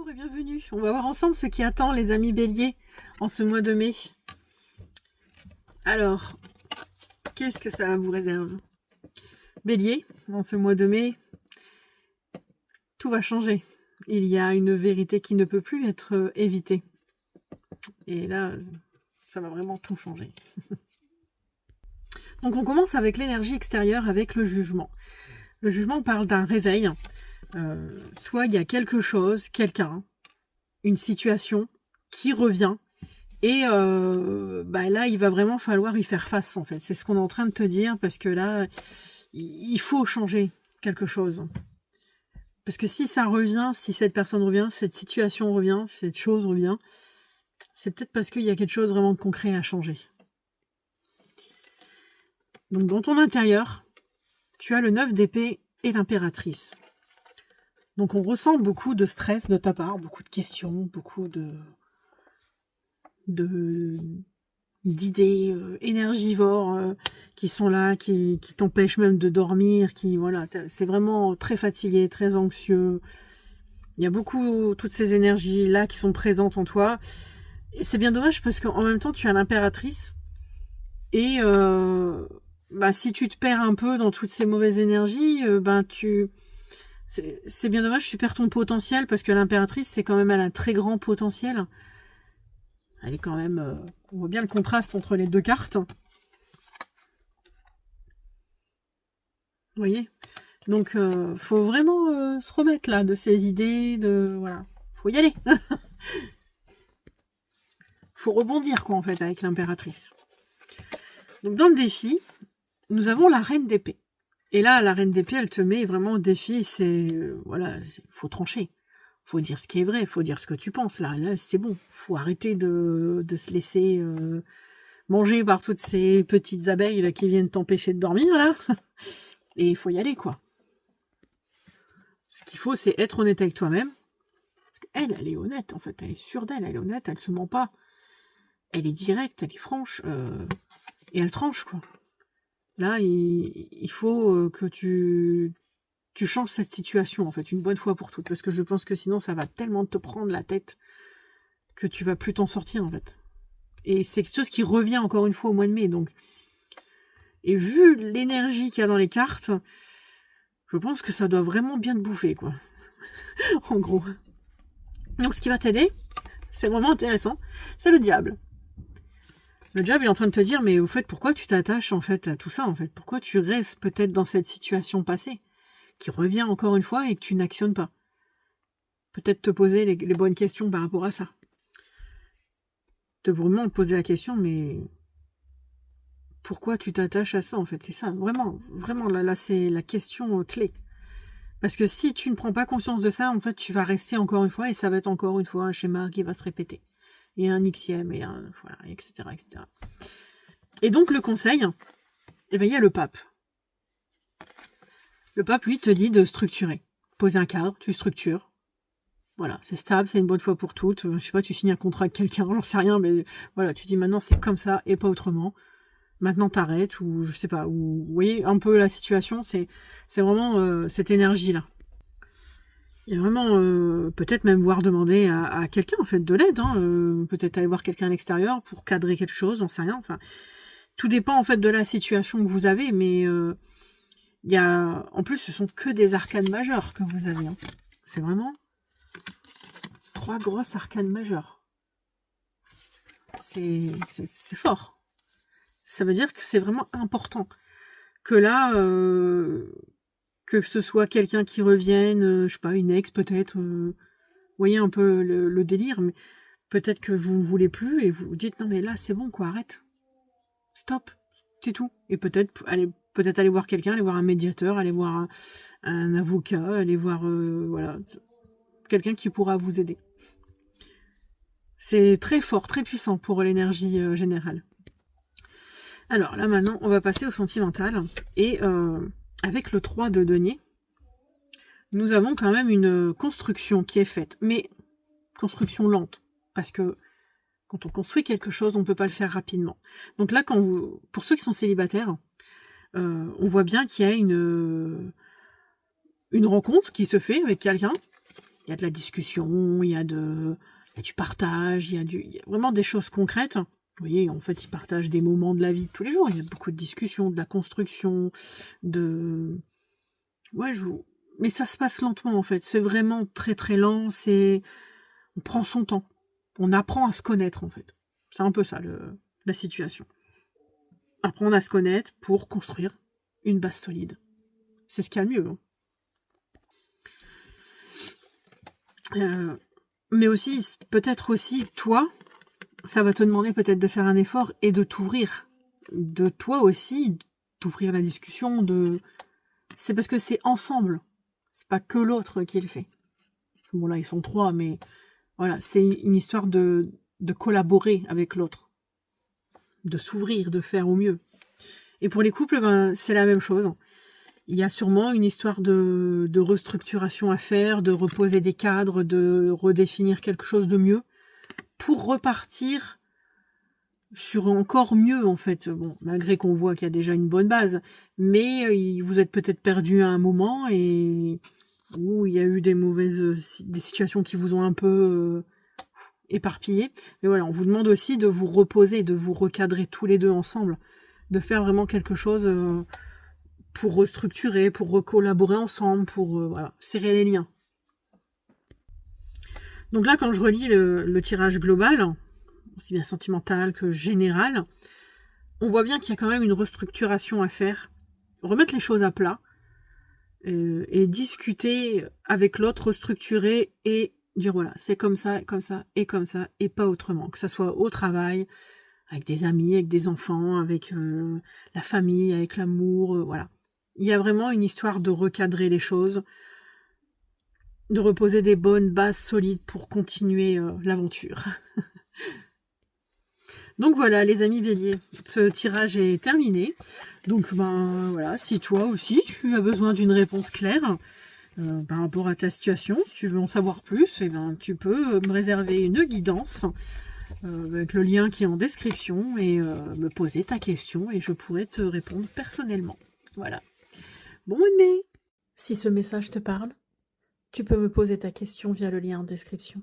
Bonjour et bienvenue. On va voir ensemble ce qui attend les amis béliers en ce mois de mai. Alors, qu'est-ce que ça vous réserve? Bélier, en ce mois de mai, tout va changer. Il y a une vérité qui ne peut plus être évitée. Et là, ça va vraiment tout changer. Donc on commence avec l'énergie extérieure, avec le jugement. Le jugement parle d'un réveil. Soit il y a quelque chose, quelqu'un, une situation qui revient et là il va vraiment falloir y faire face en fait. C'est ce qu'on est en train de te dire parce que là il faut changer quelque chose. Parce que si ça revient, si cette personne revient, cette situation revient, cette chose revient, c'est peut-être parce qu'il y a quelque chose vraiment de concret à changer. Donc dans ton intérieur, tu as le 9 d'épée et l'impératrice. Donc on ressent beaucoup de stress de ta part, beaucoup de questions, beaucoup d'idées énergivores qui sont là, qui t'empêchent même de dormir, c'est vraiment très fatigué, très anxieux. Il y a beaucoup, toutes ces énergies là qui sont présentes en toi. Et c'est bien dommage parce qu'en même temps tu as l'impératrice et si tu te perds un peu dans toutes ces mauvaises énergies, c'est bien dommage, tu perds ton potentiel parce que l'impératrice, c'est quand même, elle a un très grand potentiel. Elle est quand même... on voit bien le contraste entre les deux cartes. Vous voyez? Donc, faut vraiment se remettre là de ces idées, voilà. Faut y aller. Faut rebondir, quoi, en fait, avec l'impératrice. Donc, dans le défi, nous avons la reine d'épée. Et là, la reine d'épée, elle te met vraiment au défi, faut trancher. Faut dire ce qui est vrai, faut dire ce que tu penses. Là c'est bon. Faut arrêter de se laisser manger par toutes ces petites abeilles là, qui viennent t'empêcher de dormir, là. Et il faut y aller, quoi. Ce qu'il faut, c'est être honnête avec toi-même. Parce qu'elle, elle est honnête, en fait. Elle est sûre d'elle, elle est honnête, elle se ment pas. Elle est directe, elle est franche. Et elle tranche, quoi. Là, il faut que tu changes cette situation, en fait, une bonne fois pour toutes. Parce que je pense que sinon, ça va tellement te prendre la tête que tu vas plus t'en sortir, en fait. Et c'est quelque chose qui revient encore une fois au mois de mai. Donc. Et vu l'énergie qu'il y a dans les cartes, je pense que ça doit vraiment bien te bouffer, quoi. En gros. Donc, ce qui va t'aider, c'est vraiment intéressant, c'est le diable. Le diable est en train de te dire, mais au fait, pourquoi tu t'attaches en fait à tout ça en fait? Pourquoi tu restes peut-être dans cette situation passée, qui revient encore une fois et que tu n'actionnes pas? Peut-être te poser les bonnes questions par rapport à ça. Te vraiment poser la question, mais pourquoi tu t'attaches à ça en fait? C'est ça, vraiment, vraiment, là c'est la question clé. Parce que si tu ne prends pas conscience de ça, en fait, tu vas rester encore une fois et ça va être encore une fois un schéma qui va se répéter. Et un xème, et voilà, etc., etc. Et donc, le conseil, il y a le pape. Le pape, lui, te dit de structurer. Poser un cadre, tu structures. Voilà, c'est stable, c'est une bonne fois pour toutes. Je sais pas, tu signes un contrat avec quelqu'un, j'en sais rien, mais voilà, tu dis maintenant c'est comme ça et pas autrement. Maintenant t'arrêtes, ou je sais pas, ou vous voyez un peu la situation, c'est vraiment cette énergie-là. Il y a vraiment, peut-être même voir demander à quelqu'un, en fait, de l'aide. Peut-être aller voir quelqu'un à l'extérieur pour cadrer quelque chose, j'en sais rien. Enfin, tout dépend, en fait, de la situation que vous avez. Mais il y a... En plus, ce sont que des arcanes majeures que vous avez. C'est vraiment 3 grosses arcanes majeures. C'est fort. Ça veut dire que c'est vraiment important. Que là... que ce soit quelqu'un qui revienne, je sais pas, une ex peut-être, vous voyez un peu le délire, mais peut-être que vous ne voulez plus et vous vous dites non mais là c'est bon quoi, arrête, stop, c'est tout. Et peut-être aller voir quelqu'un, aller voir un médiateur, aller voir un avocat, aller voir voilà, quelqu'un qui pourra vous aider. C'est très fort, très puissant pour l'énergie générale. Alors là maintenant on va passer au sentimental et avec le 3 de denier, nous avons quand même une construction qui est faite, mais construction lente, parce que quand on construit quelque chose, on ne peut pas le faire rapidement. Donc là, pour ceux qui sont célibataires, on voit bien qu'il y a une rencontre qui se fait avec quelqu'un, Il y a de la discussion, il y a du partage, il y a vraiment des choses concrètes. Vous voyez, en fait, ils partagent des moments de la vie de tous les jours. Il y a beaucoup de discussions, de la construction, de... Ouais, mais ça se passe lentement, en fait. C'est vraiment très, très lent. On prend son temps. On apprend à se connaître, en fait. C'est un peu ça, la situation. Apprendre à se connaître pour construire une base solide. C'est ce qu'il y a de mieux. Hein. Mais aussi, peut-être aussi, toi, ça va te demander peut-être de faire un effort et de t'ouvrir. De toi aussi, d'ouvrir la discussion, c'est parce que c'est ensemble. C'est pas que l'autre qui le fait. Bon, là, ils sont 3, mais voilà, c'est une histoire de collaborer avec l'autre. De s'ouvrir, de faire au mieux. Et pour les couples, c'est la même chose. Il y a sûrement une histoire de restructuration à faire, de reposer des cadres, de redéfinir quelque chose de mieux, pour repartir sur encore mieux, en fait. Bon, malgré qu'on voit qu'il y a déjà une bonne base, mais vous êtes peut-être perdu à un moment et où il y a eu des situations qui vous ont un peu éparpillé. Mais voilà, on vous demande aussi de vous reposer, de vous recadrer tous les deux ensemble, de faire vraiment quelque chose pour restructurer, pour recollaborer ensemble, pour voilà, serrer les liens. Donc là, quand je relis le tirage global, aussi bien sentimental que général, on voit bien qu'il y a quand même une restructuration à faire, remettre les choses à plat, et discuter avec l'autre, restructurer et dire voilà, c'est comme ça, et pas autrement. Que ça soit au travail, avec des amis, avec des enfants, avec la famille, avec l'amour, voilà. Il y a vraiment une histoire de recadrer les choses, de reposer des bonnes bases solides pour continuer l'aventure. Donc voilà, les amis béliers, ce tirage est terminé. Donc voilà, si toi aussi tu as besoin d'une réponse claire par rapport à ta situation, si tu veux en savoir plus, tu peux me réserver une guidance avec le lien qui est en description et me poser ta question et je pourrai te répondre personnellement. Voilà. Bon, mais si ce message te parle, tu peux me poser ta question via le lien en description.